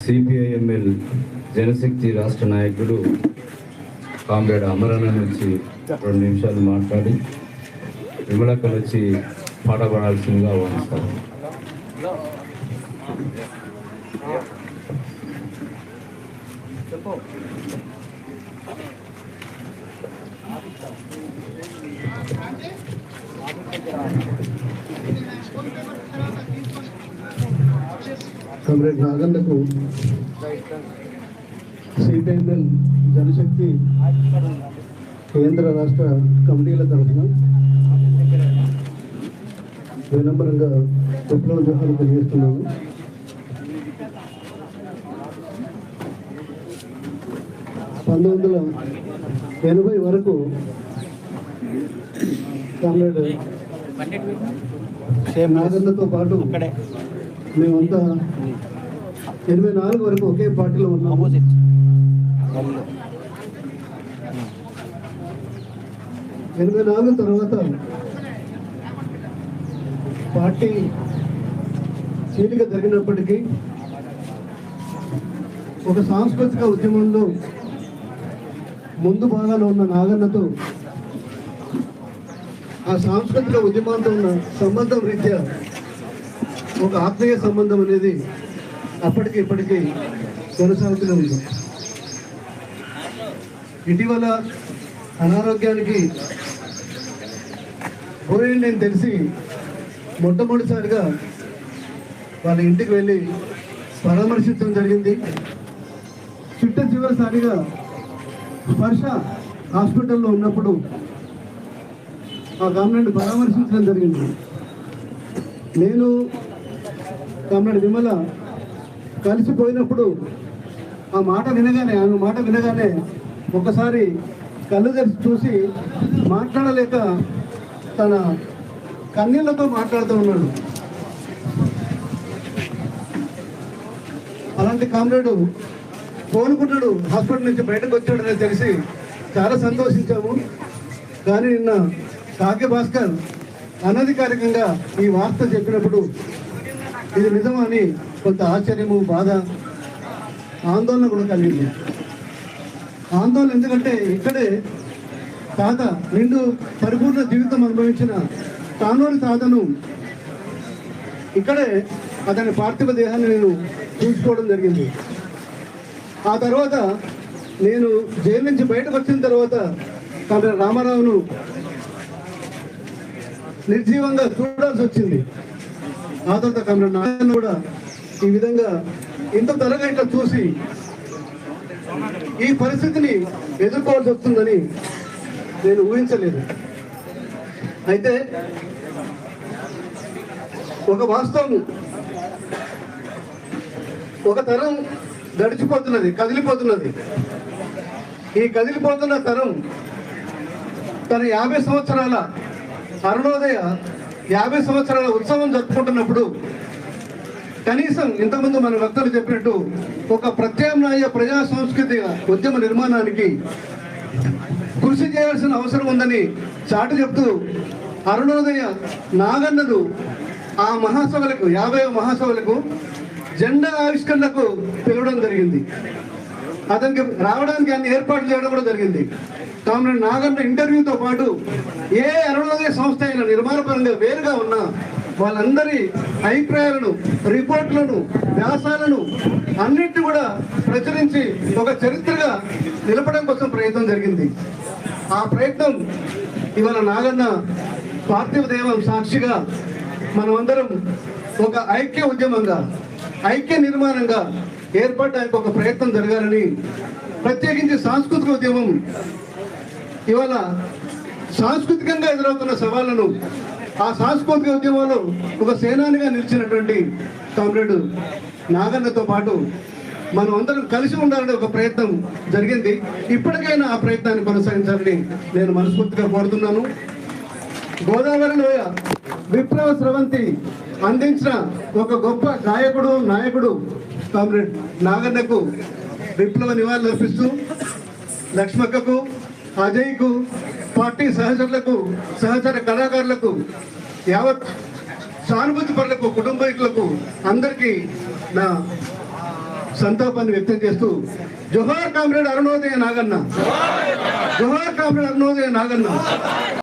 CPIML జనశక్తి రాష్ట్ర నాయకుడు comrade Amaranna నుంచి 2 నిమిషాలు మాట్లాడి విమలక్కలు వచ్చి పాట పాడాల్సిందిగా ఆహ్వానిస్తారు. కామ్రేడ్ నాగన్నకు సిపిఐఎంఎల్ జనశక్తి కేంద్ర రాష్ట్ర కమిటీల తరఫున వినమ్రంగా విప్లవ జోహాలు తెలియజేస్తున్నాను. (1980) వరకు కామ్రేడ్ నాగన్నతో పాటు మేమంతా 84 వరకు ఒకే పార్టీలో ఉన్నాము. 84 తర్వాత పార్టీ చీలిక జరిగినప్పటికీ ఒక సాంస్కృతిక ఉద్యమంలో ముందు భాగాలో ఉన్న నాగన్నతో ఆ సాంస్కృతిక ఉద్యమంతో ఉన్న సంబంధం రీత్యా ఒక ఆత్మీయ సంబంధం అనేది అప్పటికి ఇప్పటికీ కొనసాగుతూనే ఉంది. ఇటీవల అనారోగ్యానికి పోయింది నేను తెలిసి మొట్టమొదటిసారిగా వాళ్ళ ఇంటికి వెళ్ళి పరామర్శించడం జరిగింది. చివరిసారిగా స్పర్శ హాస్పిటల్లో ఉన్నప్పుడు ఆ కామ్రేడ్ని పరామర్శించడం జరిగింది. నేను కామ్రేడ్ విమల కలిసిపోయినప్పుడు ఆమె మాట వినగానే ఒకసారి కళ్ళు తెరిచి చూసి మాట్లాడలేక తన కన్నీళ్లతో మాట్లాడుతూ ఉన్నాడు. అలాంటి కామ్రేడు కోలుకున్నాడు, హాస్పిటల్ నుంచి బయటకు వచ్చాడని తెలిసి చాలా సంతోషించాము. కానీ నిన్న కాకి భాస్కర్ అనధికారికంగా ఈ వార్త చెప్పినప్పుడు ఇది నిజమని కొంత ఆశ్చర్యము, బాధ, ఆందోళన కూడా కలిగింది. ఆందోళన ఎందుకంటే ఇక్కడే తాత నిండు పరిపూర్ణ జీవితం అనుభవించిన తానూరి తాతను ఇక్కడే అతని పార్థివ దేహాన్ని నేను చూసుకోవడం జరిగింది. ఆ తర్వాత నేను జైలు నుంచి బయటకు వచ్చిన తర్వాత కామ్రేడ్ రామారావును నిర్జీవంగా చూడాల్సి వచ్చింది. ఆ తర్వాత కామ్రేడ్ నారాయణ కూడా ఈ విధంగా ఇంత త్వరగా ఇట్లా చూసి ఈ పరిస్థితిని ఎదుర్కోవాల్సి వస్తుందని నేను ఊహించలేదు. అయితే ఒక వాస్తవం, ఒక తరం గడిచిపోతున్నది, కదిలిపోతున్నది. ఈ కదిలిపోతున్న తరం తన 50 సంవత్సరాల అరుణోదయ 50 సంవత్సరాల ఉత్సవం జరుపుకుంటున్నప్పుడు కనీసం ఇంతకుముందు మన వక్తలు చెప్పినట్టు ఒక ప్రత్యామ్నాయ ప్రజా సాంస్కృతిక ఉద్యమ నిర్మాణానికి కృషి చేయాల్సిన అవసరం ఉందని చాటు చెప్తూ అరుణోదయ నాగన్నను ఆ మహాసభలకు 50వ మహాసభలకు జెండా ఆవిష్కరణకు పిలవడం జరిగింది. అతనికి రావడానికి అన్ని ఏర్పాట్లు చేయడం కూడా జరిగింది. కామ్రేడ్ నాగన్న ఇంటర్వ్యూతో పాటు ఏ అరుణోదయ సంస్థ అయినా నిర్మాణపరంగా వేరుగా ఉన్నా వాళ్ళందరి అభిప్రాయాలను, రిపోర్ట్లను, వ్యాసాలను అన్నింటినీ కూడా ప్రచురించి ఒక చరిత్రగా నిలపడం కోసం ప్రయత్నం జరిగింది. ఆ ప్రయత్నం ఇవాళ నాగన్న పార్థివ దేవం సాక్షిగా మనమందరం ఒక ఐక్య ఉద్యమంగా, ఐక్య నిర్మాణంగా ఏర్పడడానికి ఒక ప్రయత్నం జరగాలని, ప్రత్యేకించి సాంస్కృతిక ఉద్యమం ఇవాళ సాంస్కృతికంగా ఎదురవుతున్న సవాళ్లను ఆ సాంస్కృతిక ఉద్యమంలో ఒక సేనానిగా నిలిచినటువంటి కామ్రేడ్ నాగన్నతో పాటు మనం అందరం కలిసి ఉండాలని ఒక ప్రయత్నం జరిగింది. ఇప్పటికైనా ఆ ప్రయత్నాన్ని కొనసాగించాలని నేను మనస్ఫూర్తిగా కోరుతున్నాను. గోదావరి లోయ విప్లవ స్రవంతి అందించిన ఒక గొప్ప గాయకుడు, నాయకుడు కామ్రేడ్ నాగన్నకు విప్లవ నివాళులు అర్పిస్తూ లక్ష్మక్కకు, అజయ్కు, పార్టీ సహచరులకు, సహచర కళాకారులకు, యావత్ సానుభూతి పరులకు, కుటుంబీకులకు అందరికీ నా సంతాపాన్ని వ్యక్తం చేస్తూ జోహార్ కామ్రేడ్ అరుణోదయ నాగన్న, జోహార్ కామ్రేడ్ అరుణోదయ నాగన్న.